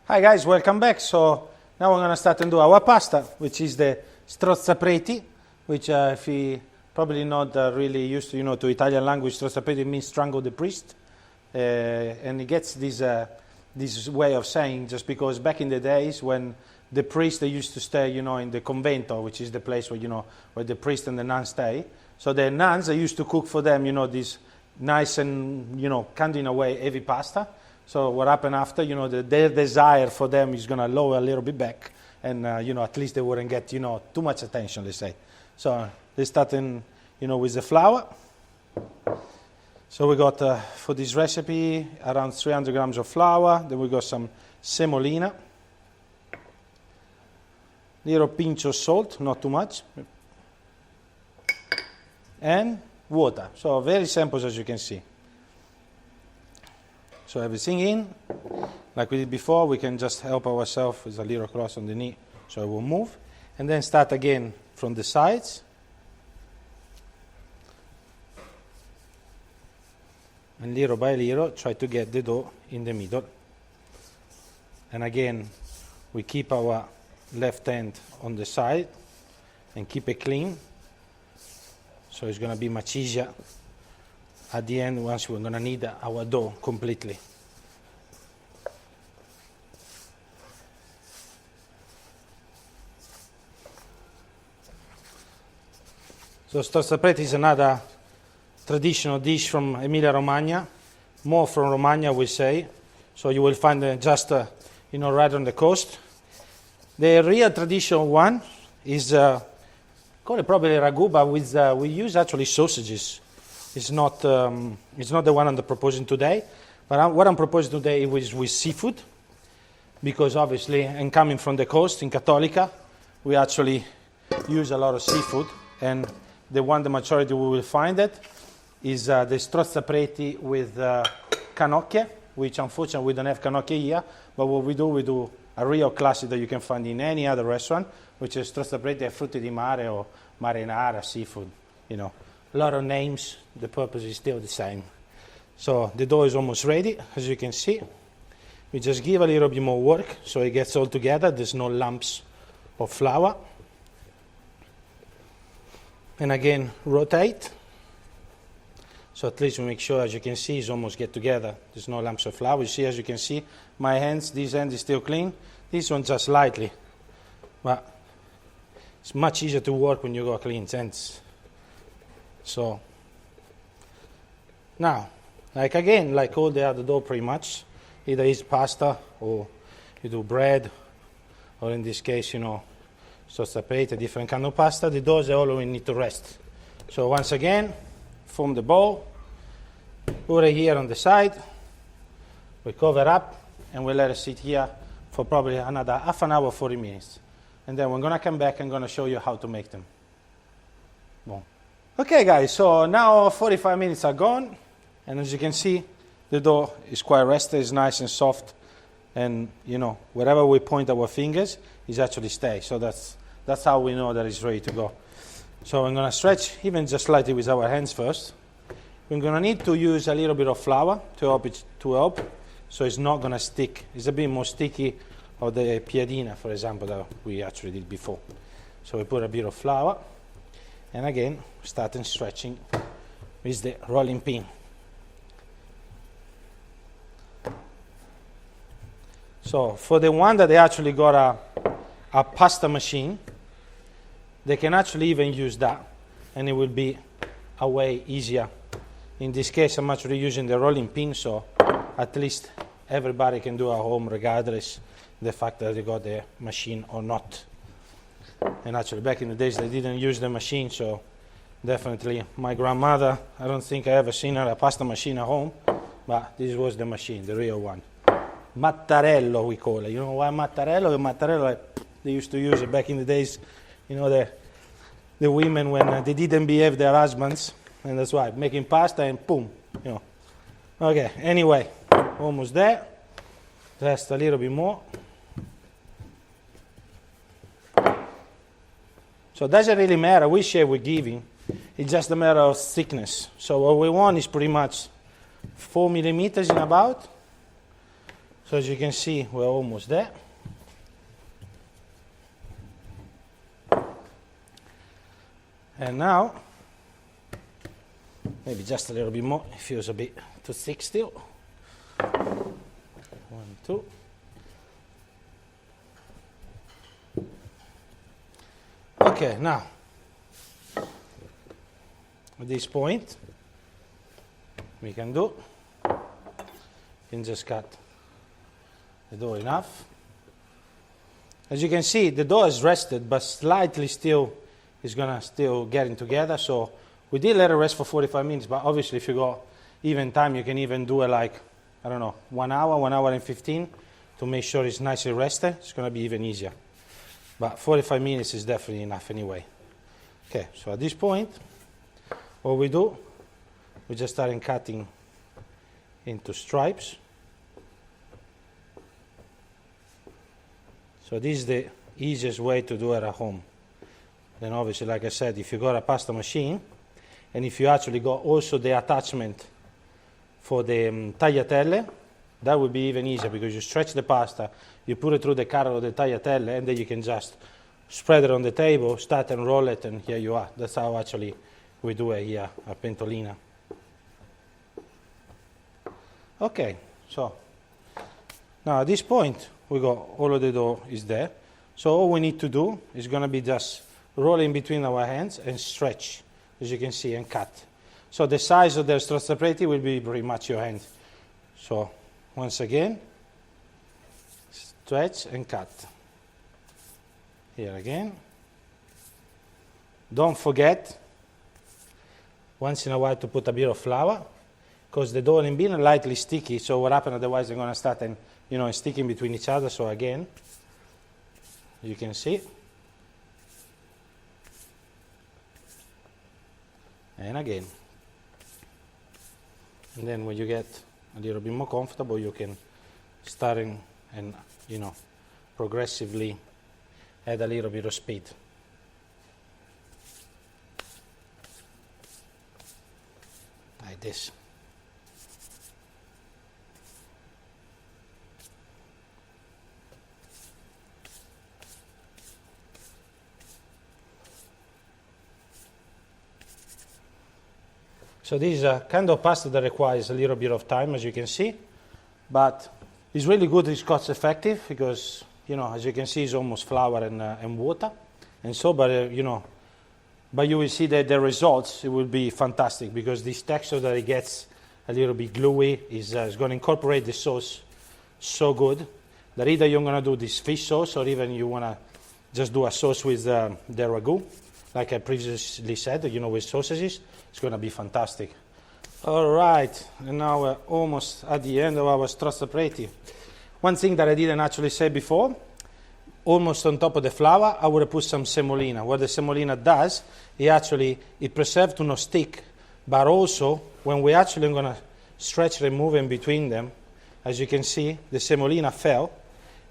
Hi guys, welcome back. So now we're going to start and do our pasta, which is the Strozzapreti, which if you probably not really used to, to Italian language, Strozzapreti means strangle the priest. And it gets this way of saying just because back in the days when the priests, they used to stay, in the convento, which is the place where, where the priest and the nuns stay. So the nuns, they used to cook for them, this nice and, kind of in a way heavy pasta. So what happened after, their desire for them is going to lower a little bit back. And, at least they wouldn't get, too much attention, let's say. So they start with the flour. So we got, for this recipe, around 300 grams of flour. Then we got some semolina. Little pinch of salt, not too much. And water. So very simple, as you can see. So everything in, like we did before, we can just help ourselves with a little cross on the knee, so it will move. And then start again from the sides. And little by little, try to get the dough in the middle. And again, we keep our left hand on the side and keep it clean. So it's going to be much easier at the end once we're going to knead our dough completely. So Strozzapreti is another traditional dish from Emilia-Romagna, more from Romagna we say. So you will find it just right on the coast. The real traditional one is call it probably ragu, but we use actually sausages. It's not the one I'm proposing today, but what I'm proposing today is with seafood, because obviously, and coming from the coast in Cattolica, we actually use a lot of seafood, and the majority we will find it is the Strozzapreti with canocchie, which unfortunately we don't have canocchie here, but what we do a real classic that you can find in any other restaurant, which is Strozzapreti e Frutti di Mare or marinara, seafood, A lot of names, the purpose is still the same. So the dough is almost ready, as you can see. We just give a little bit more work so it gets all together. There's no lumps of flour. And again, rotate. So at least we make sure, as you can see, it's almost get together. There's no lumps of flour. You see, as you can see, my hands, this hand is still clean. This one just lightly. But it's much easier to work when you got clean hands. So now, like all the other dough pretty much, either is pasta or you do bread, or in this case, Strozzapreti, a different kind of pasta. The doughs always need to rest. So once again, form the bowl, put it here on the side, we cover up, and we let it sit here for probably another half an hour, 40 minutes. And then we're going to come back and going to show you how to make them. Boom. Okay guys, so now 45 minutes are gone, and as you can see, the dough is quite rested, it's nice and soft, and wherever we point our fingers, it actually stays. So that's how we know that it's ready to go. So I'm going to stretch even just slightly with our hands first. We're going to need to use a little bit of flour to help, so it's not going to stick. It's a bit more sticky of the piadina, for example, that we actually did before. So we put a bit of flour. And again, starting stretching with the rolling pin. So for the one that they actually got a pasta machine, they can actually even use that, and it will be a way easier. In this case, I'm actually using the rolling pin, so at least everybody can do at home regardless the fact that they got the machine or not. And actually, back in the days, they didn't use the machine, so definitely my grandmother, I don't think I ever seen her a pasta machine at home, but this was the machine, the real one. Mattarello, we call it. You know why Mattarello? The Mattarello, they used to use it back in the days, the women when they didn't behave their husbands, and that's why, making pasta and boom, Okay, anyway, almost there. Just a little bit more. So it doesn't really matter which shape we're giving, it's just a matter of thickness. So what we want is pretty much 4 millimeters in about, So as you can see, we're almost there. And now, maybe just a little bit more. It feels a bit too thick still. 1, 2. Okay, now, at this point, we can just cut the dough enough. As you can see, the dough is rested, but slightly still is gonna still getting together. So we did let it rest for 45 minutes, but obviously if you got even time, you can even do it like, I don't know, 1 hour, 1 hour and 15 to make sure it's nicely rested. It's gonna be even easier. But 45 minutes is definitely enough anyway. Okay, so at this point, what we do, we just start cutting into stripes. So this is the easiest way to do it at home. Then obviously, like I said, if you got a pasta machine, and if you actually got also the attachment for the tagliatelle, that would be even easier because you stretch the pasta, you put it through the cutter of the tagliatelle, and then you can just spread it on the table, start and roll it, and here you are. That's how actually we do it here at Pentolina. Okay, so now at this point, we got all of the dough is there. So all we need to do is going to be just roll in between our hands and stretch, as you can see, and cut. So the size of the strozzapreti will be pretty much your hand. So once again, stretch and cut. Here again. Don't forget, once in a while, to put a bit of flour, because the dough and bean are lightly sticky. So what happens otherwise, they're going to start and sticking between each other. So again, you can see. And again. And then when you get a little bit more comfortable, you can start and progressively add a little bit of speed. Like this. So this is a kind of pasta that requires a little bit of time, as you can see, but it's really good, it's cost effective, because, as you can see, it's almost flour and water, and so, but you will see that the results, it will be fantastic, because this texture that it gets a little bit gluey is going to incorporate the sauce so good, that either you're going to do this fish sauce, or even you want to just do a sauce with the ragu, like I previously said, with sausages. It's going to be fantastic. All right, and now we're almost at the end of our strozzapreti. One thing that I didn't actually say before, almost on top of the flour, I would have put some semolina. What the semolina does, it preserves to not stick, but also when we actually going to stretch and move in between them, as you can see, the semolina fell,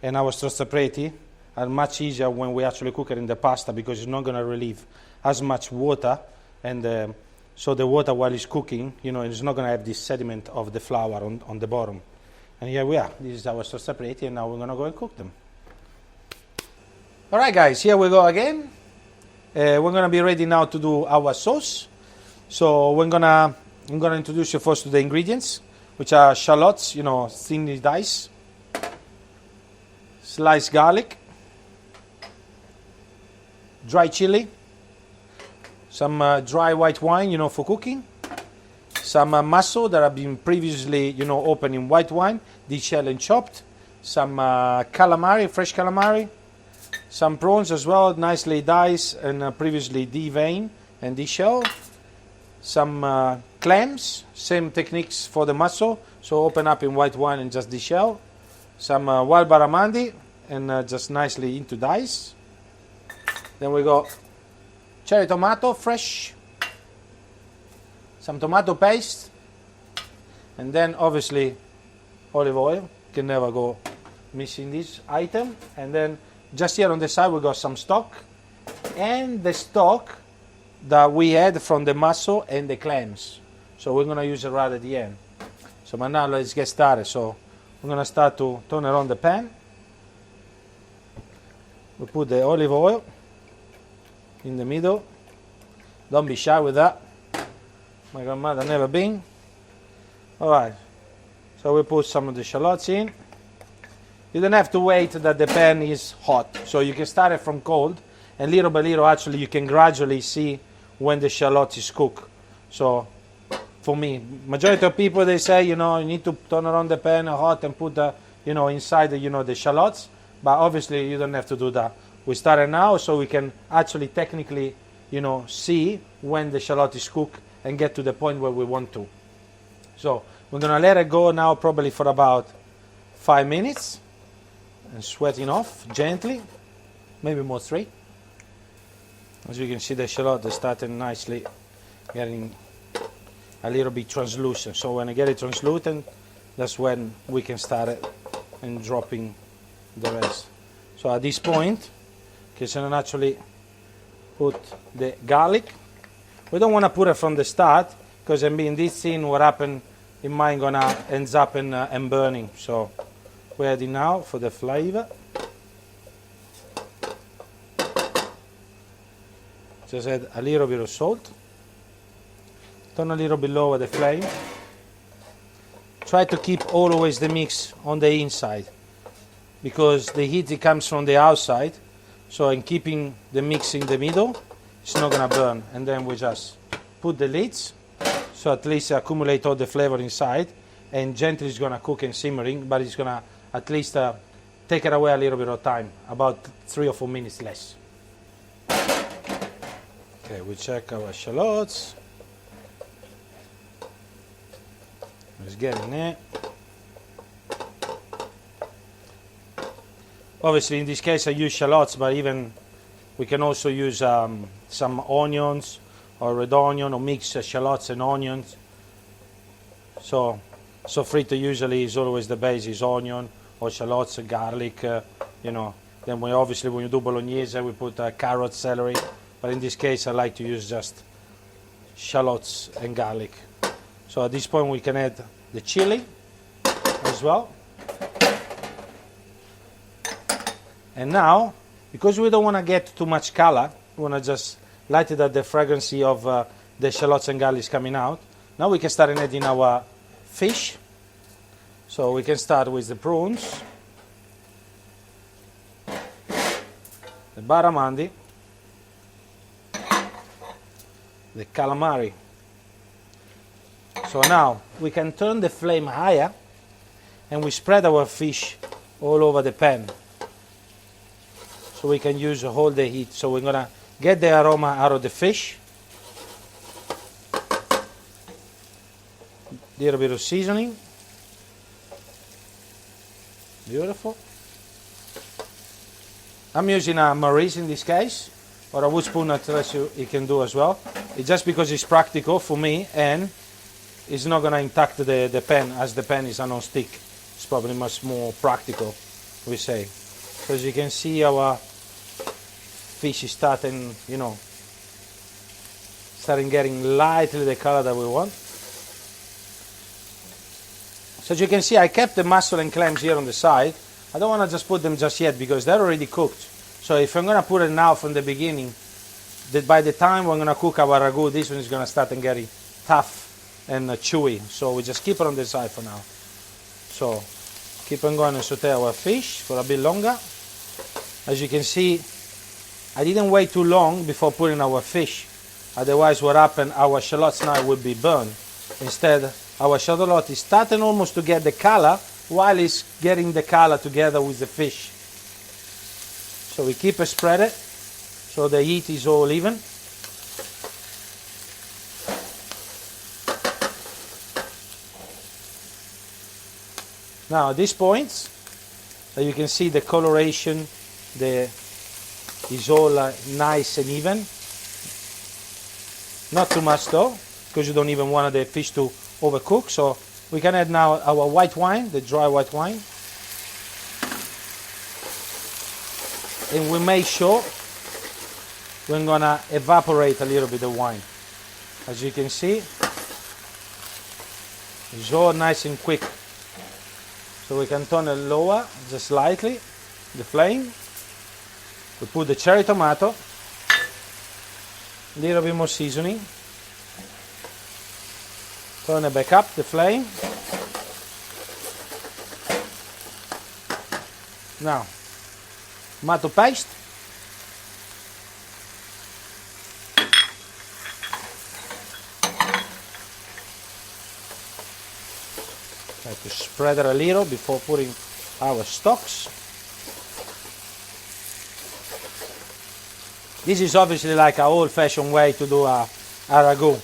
and our strozzapreti are much easier when we actually cook it in the pasta, because it's not going to relieve as much water, and so the water while it's cooking, it's not going to have this sediment of the flour on the bottom. And here we are. This is our strozzapreti, and now we're going to go and cook them. All right, guys, here we go again. We're going to be ready now to do our sauce. So I'm going to introduce you first to the ingredients, which are shallots, thinly diced, sliced garlic, dry chili, some dry white wine, for cooking, some mussel that have been previously, opened in white wine, deshelled and chopped, some calamari, fresh calamari, some prawns as well, nicely diced and previously deveined and deshelled, some clams, same techniques for the mussel, so open up in white wine and just deshell, some wild barramundi and just nicely into dice. Then we got cherry tomato, fresh, some tomato paste, and then obviously olive oil, can never go missing this item. And then just here on the side we got some stock, and the stock that we had from the mussel and the clams. So we're going to use it right at the end. So but now let's get started. So we're going to start to turn around the pan. We put the olive oil in the middle. Don't be shy with that. My grandmother never been. Alright, so we put some of the shallots in. You don't have to wait that the pan is hot. So you can start it from cold, and little by little actually you can gradually see when the shallot is cooked. So for me, majority of people, they say, you need to turn around the pan hot and put the, inside the, the shallots. But obviously you don't have to do that. We started now so we can actually technically, see when the shallot is cooked and get to the point where we want to. So we're going to let it go now probably for about 5 minutes and sweating off gently, maybe more 3. As you can see, the shallot is starting nicely getting a little bit translucent. So when I get it translucent, that's when we can start it and dropping the rest. So at this point, you can actually put the garlic. We don't want to put it from the start because in this scene, what happened, it might gonna ends up in burning. So we're adding now for the flavor. Just add a little bit of salt. Turn a little bit lower the flame. Try to keep always the mix on the inside because the heat it comes from the outside. So in keeping the mix in the middle, it's not gonna burn. And then we just put the lids so at least accumulate all the flavor inside, and gently it's gonna cook and simmering, but it's gonna at least take it away a little bit of time, about 3 or 4 minutes less. Okay, we check our shallots. It's getting there. Obviously, in this case, I use shallots, but even we can also use some onions or red onion, or mix shallots and onions. So Soffritto usually is always the base is onion or shallots, garlic. Then when you do bolognese, we put carrot, celery. But in this case, I like to use just shallots and garlic. So at this point, we can add the chili as well. And now, because we don't want to get too much color, we want to just light it up the fragrance of the shallots and garlic coming out. Now we can start adding our fish. So we can start with the prawns, the barramundi, the calamari. So now we can turn the flame higher and we spread our fish all over the pan. So we can use all the heat. So we're going to get the aroma out of the fish. A little bit of seasoning. Beautiful. I'm using a Maurice in this case, or a wood spoon that you can do as well. It's just because it's practical for me and it's not going to impact the pan, as the pan is a non-stick. It's probably much more practical, we say. So as you can see, our fish is starting, starting getting lightly the color that we want. So as you can see, I kept the mussel and clams here on the side. I don't want to just put them just yet because they're already cooked. So if I'm going to put it now from the beginning, that by the time we're going to cook our ragu, this one is going to start and getting tough and chewy. So we just keep it on the side for now. So keep on going and saute our fish for a bit longer. As you can see, I didn't wait too long before putting our fish. Otherwise, what happened, our shallots now would be burned. Instead, our shallot is starting almost to get the color while it's getting the color together with the fish. So we keep it spread it so the heat is all even. Now at this point, you can see the coloration is all nice and even. Not too much though, because you don't even want the fish to overcook. So we can add now our white wine, the dry white wine. And we make sure we're gonna evaporate a little bit of wine. As you can see, it's all nice and quick. So we can turn it lower, just slightly, the flame. We put the cherry tomato, a little bit more seasoning. Turn it back up, the flame. Now, tomato paste. Try to spread it a little before putting our stocks. This is obviously like an old-fashioned way to do a ragu,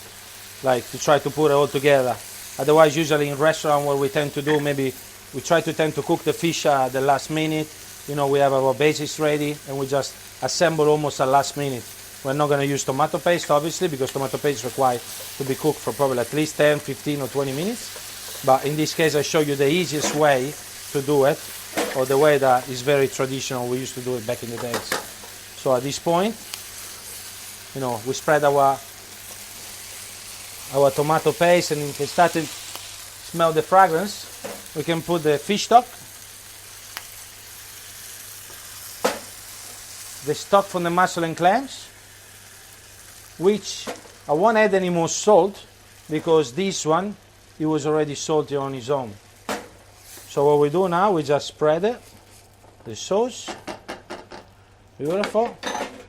like to try to put it all together. Otherwise, usually in restaurant, what we tend to do, maybe we tend to cook the fish at the last minute. You know, we have our basics ready, and we just assemble almost at last minute. We're not going to use tomato paste, obviously, because tomato paste is required to be cooked for probably at least 10, 15, or 20 minutes. But in this case, I show you the easiest way to do it, or the way that is very traditional. We used to do it back in the days. So at this point, you know, we spread our tomato paste, and if we start to smell the fragrance, we can put the fish stock, the stock from the mussel and clams, which I won't add any more salt because this one, it was already salty on its own. So what we do now, we just spread it, the sauce. Beautiful.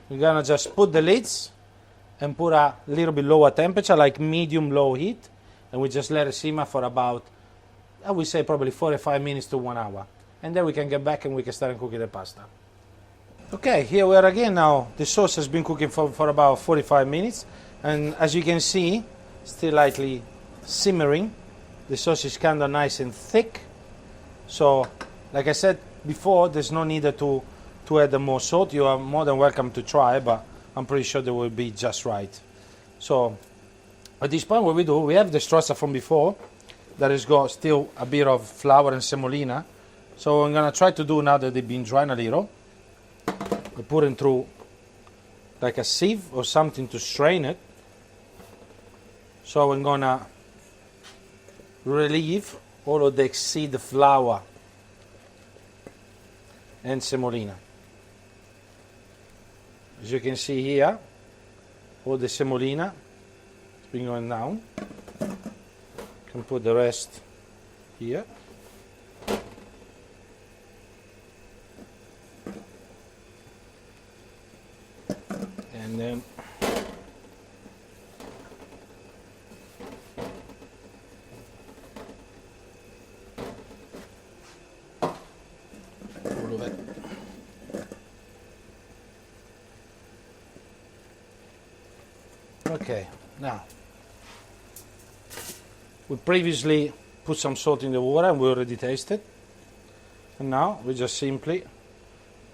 We're gonna just put the lids and put a little bit lower temperature, like medium-low heat, and we just let it simmer for about, I would say probably 45 minutes to 1 hour. And then we can get back and we can start cooking the pasta. Okay, here we are again now. The sauce has been cooking for about 45 minutes. And as you can see, still lightly simmering. The sauce is kind of nice and thick. So, like I said before, there's no need to add more salt. You are more than welcome to try, but I'm pretty sure they will be just right. So, at this point, what we do, we have the strozza from before that has got still a bit of flour and semolina. So I'm going to try to do now that they've been drying a little. We put it through like a sieve or something to strain it. So I'm going to relieve all of the exceed flour and semolina. As you can see here, all the semolina has been going down. You can put the rest here. And then all of it. Okay, now we previously put some salt in the water and we already tasted. And now we just simply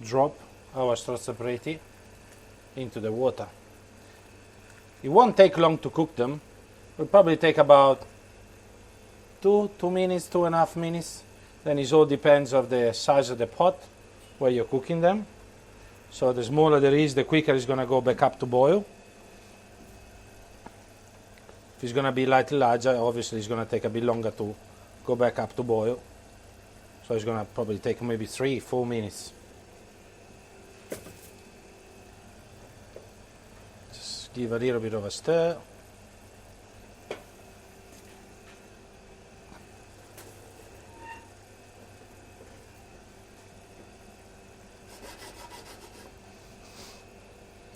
drop our strozzapreti into the water. It won't take long to cook them. It will probably take about 2 minutes, 2.5 minutes. Then it all depends on the size of the pot where you're cooking them. So the smaller there is, the quicker it's going to go back up to boil. If it's going to be slightly larger, obviously it's going to take a bit longer to go back up to boil. So it's going to probably take maybe 3-4 minutes. Just give a little bit of a stir.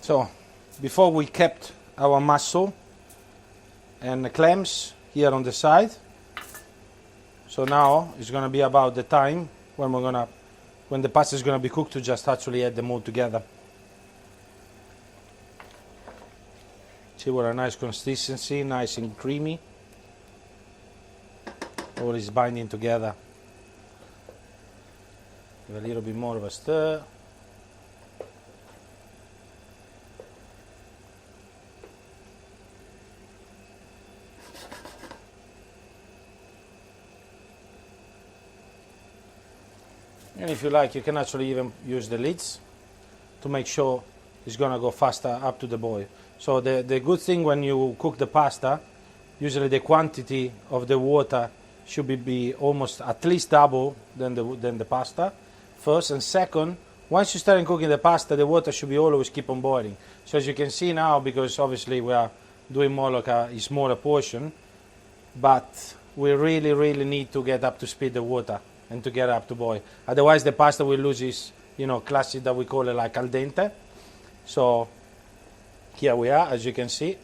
So, before we kept our mussel and the clams here on the side. So now it's going to be about the time when the pasta is going to be cooked to just actually add them all together. See what a nice consistency, nice and creamy. All is binding together. Give a little bit more of a stir. And if you like, you can actually even use the lids to make sure it's going to go faster up to the boil. So the good thing when you cook the pasta, usually the quantity of the water should be almost at least double than the pasta. First and second, once you start cooking the pasta, the water should be always keep on boiling. So as you can see now, because obviously we are doing more like a smaller portion, but we really need to get up to speed the water and to get up to boil. Otherwise the pasta will lose its, classic that we call it like al dente. So here we are, as you can see.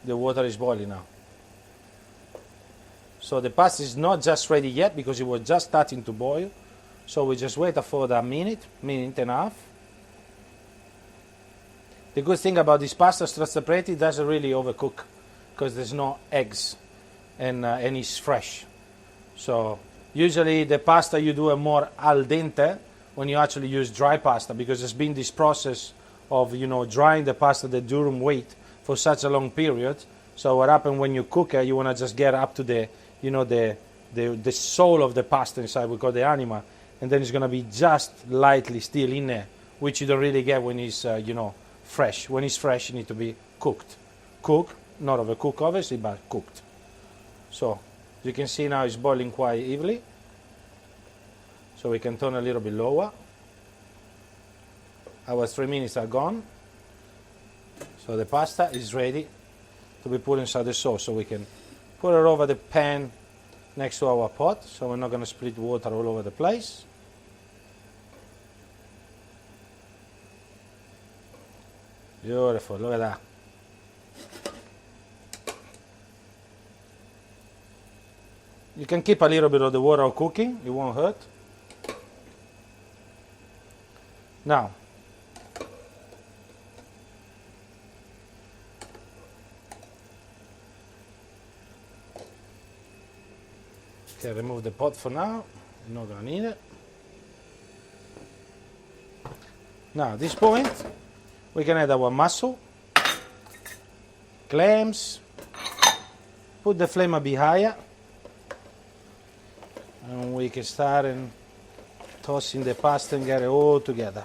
The water is boiling now. So the pasta is not just ready yet because it was just starting to boil. So we just wait for a minute and a half. The good thing about this pasta Strozzapreti doesn't really overcook because there's no eggs and it's fresh. So usually the pasta you do a more al dente when you actually use dry pasta, because there's been this process of drying the pasta, the durum weight, for such a long period. So what happens when you cook it, you want to just get up to the the soul of the pasta inside, we call the anima, and then it's going to be just lightly still in there, which you don't really get when it's fresh. When it's fresh, it needs to be cooked, not overcooked obviously, but cooked. So you can see now it's boiling quite evenly, so we can turn a little bit lower. Our 3 minutes are gone, so the pasta is ready to be put inside the sauce. So we can put it over the pan next to our pot, so we're not going to split water all over the place. Beautiful, look at that. You can keep a little bit of the water cooking, it won't hurt. Now, okay, remove the pot for now, I'm not going to need it. Now at this point, we can add our mussel, clams, put the flame a bit higher, and we can start and tossing the pasta and get it all together.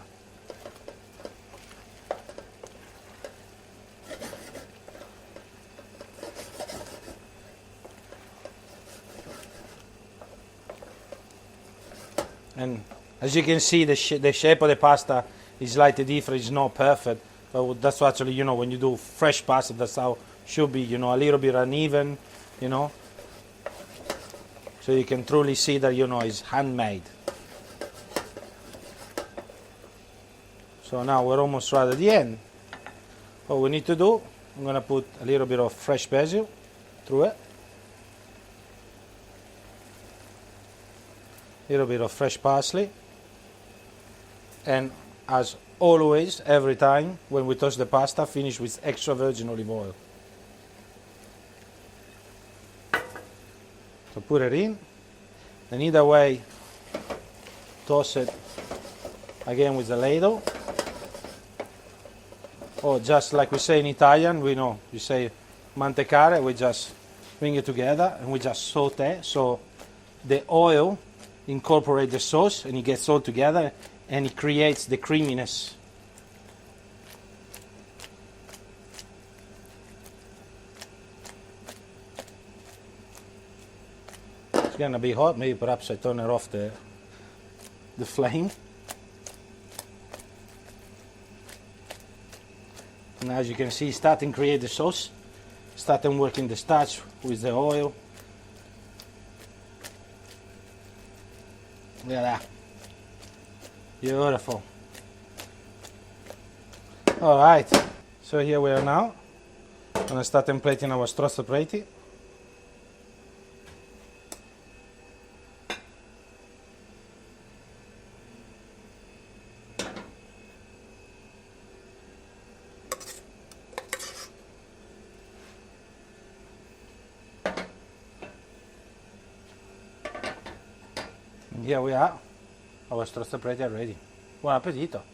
And as you can see, the shape of the pasta is slightly different. It's not perfect, but that's actually, when you do fresh pasta, that's how it should be, a little bit uneven, so you can truly see that, it's handmade. So now we're almost right at the end. What we need to do, I'm going to put a little bit of fresh basil through it. Little bit of fresh parsley, and as always, every time when we toast the pasta, finish with extra virgin olive oil. So put it in, and either way toss it again with the ladle, or just like we say in Italian, we know you say mantecare, we just bring it together and we just saute, so the oil incorporate the sauce and it gets all together and it creates the creaminess. It's gonna be hot, maybe perhaps I turn it off the flame. And as you can see, starting to create the sauce, starting working the starch with the oil. Look at that. Beautiful. Alright, so here we are now. I'm going to start plating our Strozzapreti. And here we are. Our Strozzapreti are ready. Buon appetito!